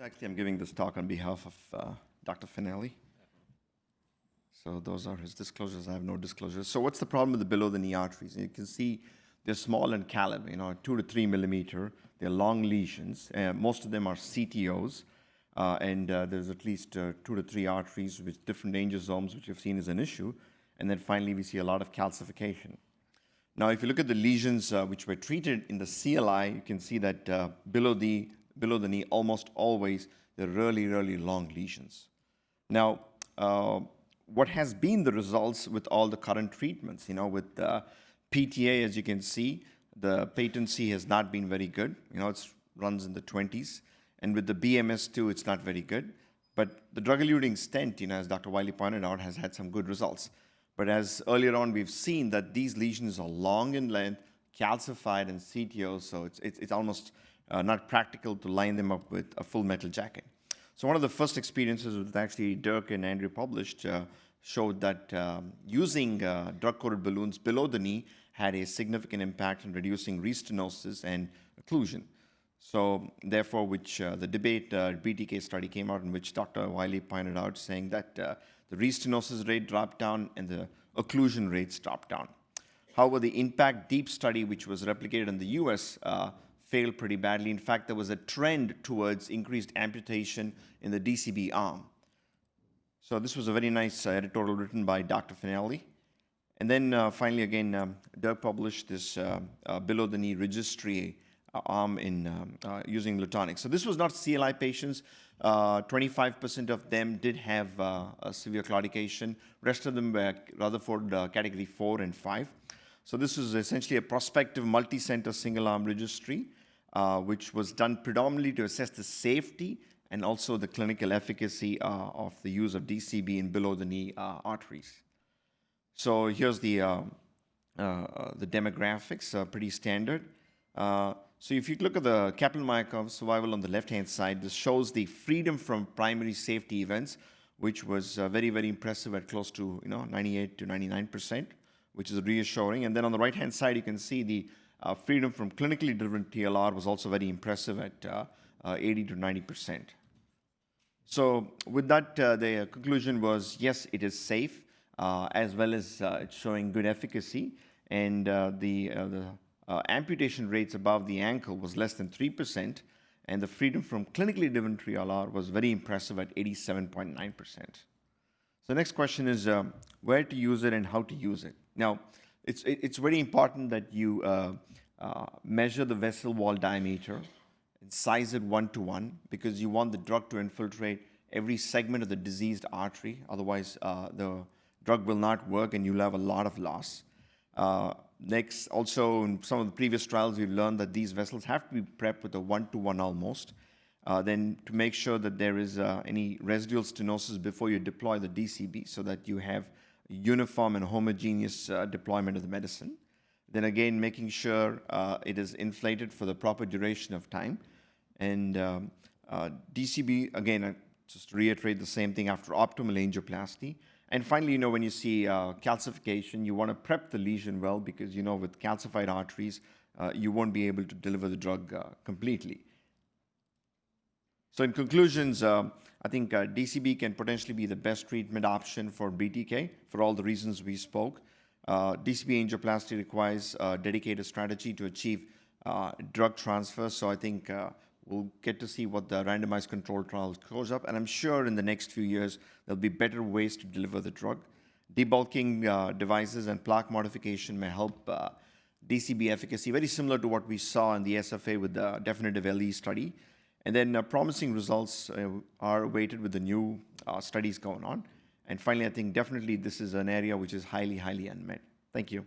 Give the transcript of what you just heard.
Actually, I'm giving this talk on behalf of Dr. Finelli. So those are his disclosures. I have no disclosures. So what's the problem with the below-the-knee arteries? You can see they're small in caliber, 2 to 3 millimeter. They're long lesions. Most of them are CTOs. And there's at least 2 to 3 arteries with different angiosomes, which we've seen is an issue. And then finally, we see a lot of calcification. Now, if you look at the lesions which were treated in the CLI, you can see that below the knee, almost always, they're really, really long lesions. Now, what has been the results with all the current treatments? With PTA, as you can see, the patency has not been very good. It runs in the 20s. And with the BMS2, it's not very good. But the drug-eluting stent, as Dr. Wiley pointed out, has had some good results. But as earlier on, we've seen that these lesions are long in length, calcified, and CTO, so it's almost not practical to line them up with a full metal jacket. So one of the first experiences that actually Dirk and Andrew published showed that using drug-coated balloons below the knee had a significant impact in reducing restenosis and occlusion. So therefore, the debate BTK study came out in which Dr. Wiley pointed out, saying that the restenosis rate dropped down and the occlusion rates dropped down. However, the IMPACT DEEP study, which was replicated in the US, failed pretty badly. In fact, there was a trend towards increased amputation in the DCB arm. So this was a very nice editorial written by Dr. Finelli. And then finally, again, Dirk published this below-the-knee registry arm in using Lutonic. So this was not CLI patients. 25% of them did have a severe claudication. Rest of them were Rutherford category 4 and 5. So this is essentially a prospective multi-center single-arm registry, which was done predominantly to assess the safety and also the clinical efficacy of the use of DCB in below-the-knee arteries. So here's the demographics, pretty standard. So if you look at the Kaplan-Meier curve survival on the left-hand side, this shows the freedom from primary safety events, which was very, very impressive at close to 98 to 99%, which is reassuring. And then on the right-hand side, you can see the freedom from clinically driven TLR was also very impressive at 80 to 90%. So with that, the conclusion was, yes, it is safe, as well as it's showing good efficacy. And the amputation rates above the ankle was less than 3%, and the freedom from clinically driven TLR was very impressive at 87.9%. So the next question is where to use it and how to use it. Now, it's very important that you measure the vessel wall diameter and size it 1:1, because you want the drug to infiltrate every segment of the diseased artery. Otherwise, the drug will not work and you'll have a lot of loss. Next, also in some of the previous trials, we've learned that these vessels have to be prepped with a 1:1 almost. Then to make sure that there is any residual stenosis before you deploy the DCB, so that you have uniform and homogeneous deployment of the medicine. Then again, making sure it is inflated for the proper duration of time. And DCB, again, just to reiterate the same thing after optimal angioplasty. And finally, when you see calcification, you want to prep the lesion well, because, with calcified arteries, you won't be able to deliver the drug completely. So in conclusions, I think DCB can potentially be the best treatment option for BTK for all the reasons we spoke. DCB angioplasty requires a dedicated strategy to achieve drug transfer. So I think we'll get to see what the randomized controlled trial goes up. And I'm sure in the next few years, there'll be better ways to deliver the drug. Debulking devices and plaque modification may help DCB efficacy, very similar to what we saw in the SFA with the definitive LE study. And then promising results are awaited with the new studies going on. And finally, I think definitely this is an area which is highly, highly unmet. Thank you.